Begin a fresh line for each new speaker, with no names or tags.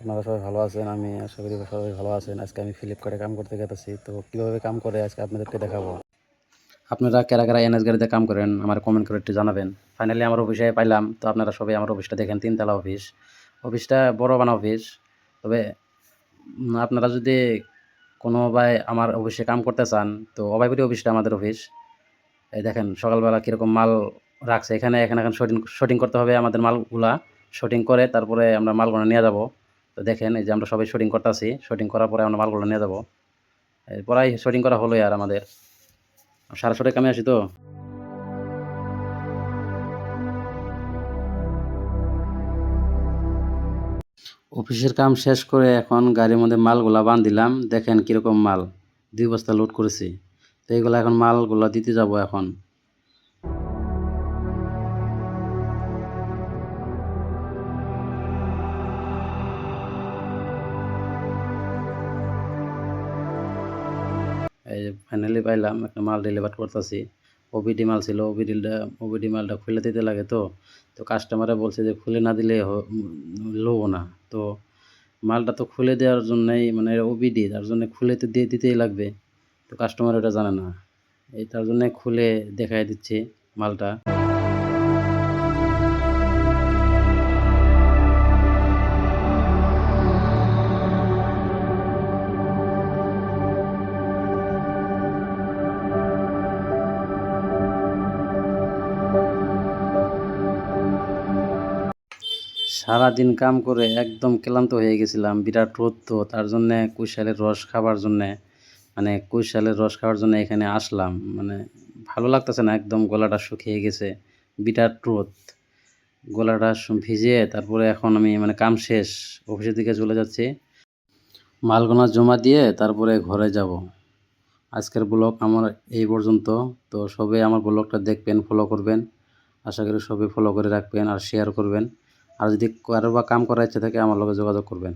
আপনারা সবাই ভালো আছেন, আমি আশা করি সবাই ভালো আছেন। আজকে আমি ফ্লিপকার্টে কাম করতে গেতেছি, তো কীভাবে কাম করে আজকে আপনাদেরকে দেখাবো। আপনারা কারা কারা এনএস গাড়িতে কাম করেন আমার কমেন্ট করে একটু জানাবেন। ফাইনালি আমার অফিসে পাইলাম, তো আপনারা সবাই আমার অফিসটা দেখেন, 3 তলা অফিস। অফিসটা বড় বানা অফিস, তবে আপনারা যদি কোনো ভাই আমার অফিসে কাম করতে চান, তো অভয়পুরি অফিসটা আমাদের অফিস। এই দেখেন সকালবেলা কীরকম মাল রাখছে এখানে। এখন শুটিং করতে হবে আমাদের মালগুলা। শুটিং করে তারপরে আমরা মালগুলো নিয়ে যাব। তো দেখেন এই যে আমরা সবাই শুটিং করতেছি, শুটিং করার পরে আমরা মালগুলো নিয়ে যাব। প্রায় শুটিং করা হলোই আর আমাদের 6:30 কামে আসি তো। অফিসের কাম শেষ করে এখন গাড়ির মধ্যে মালগুলা বান্ধিলাম। দেখেন কীরকম মাল, 2 বস্তা লোড করেছি। তো এইগুলো এখন মালগুলো দিতে যাব এখন। এই যে ফাইনালি পাইলাম, একটা মাল ডেলিভার করতেছি। ওবিডি মাল ছিল, ওবিডি মালটা খুলে দিতে লাগে। তো কাস্টমারে বলছে যে খুলে না দিলে লবো না। তো মালটা তো খুলে দেওয়ার জন্যই, মানে ওবিডি, তার জন্য খুলে তো দিতেই লাগবে। তো কাস্টমার ওটা জানে না, এই তার জন্য খুলে দেখাই দিচ্ছি মালটা। সারাদিন কাম করে একদম ক্লান্ত হয়ে গেছিলাম, বিরাট রোদ। তো তার জন্যে কুশালের রস খাবার জন্যে, মানে কুশালের রস খাওয়ার জন্য এখানে আসলাম। মানে ভালো লাগতেছে না, একদম গলাটা শুকিয়ে গেছে, বিরাট রোদ। গলাটা ভিজিয়ে তারপরে এখন আমি মানে কাম শেষ, অফিসের দিকে চলে যাচ্ছি। মালগুলো জমা দিয়ে তারপরে ঘরে যাব। আজকের ব্লগ আমার এই পর্যন্ত। তো সবাই আমার ব্লগটা দেখবেন, ফলো করবেন। আশা করি সবাই ফলো করে রাখবেন আর শেয়ার করবেন। আর যদি কারো বা কাম করার ইচ্ছা থাকে আমার লগে যোগাযোগ করবেন।